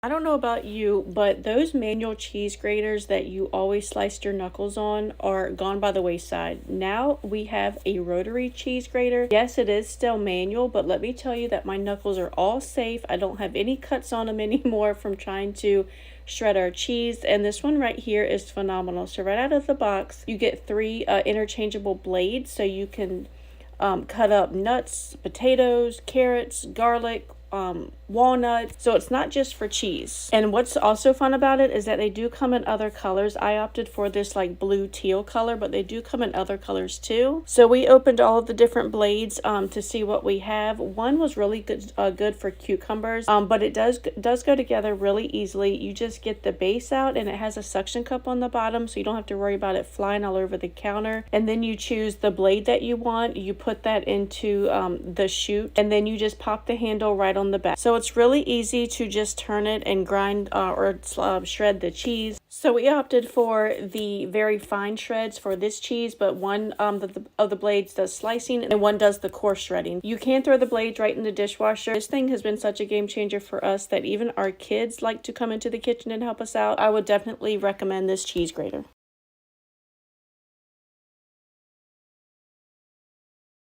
I don't know about you, but those manual cheese graters that you always sliced your knuckles on are gone by the wayside. Now we have a rotary cheese grater. Yes, it is still manual, but let me tell you that my knuckles are all safe. I don't have any cuts on them anymore from trying to shred our cheese, and this one right here is phenomenal. So right out of the box, you get three interchangeable blades, so you can cut up nuts, potatoes, carrots, garlic, walnuts. So it's not just for cheese. And what's also fun about it is that they do come in other colors. I opted for this like blue teal color, but they do come in other colors too. So we opened all of the different blades to see what we have. One was really good for cucumbers, but it does go together really easily. You just get the base out, and it has a suction cup on the bottom, so you don't have to worry about it flying all over the counter. And then you choose the blade that you want. You put that into the chute, and then you just pop the handle right on the back. So it's really easy to just turn it and grind or shred the cheese. So we opted for the very fine shreds for this cheese, but one of the blades does slicing and one does the coarse shredding. You can throw the blades right in the dishwasher. This thing has been such a game changer for us that even our kids like to come into the kitchen and help us out. I would definitely recommend this cheese grater.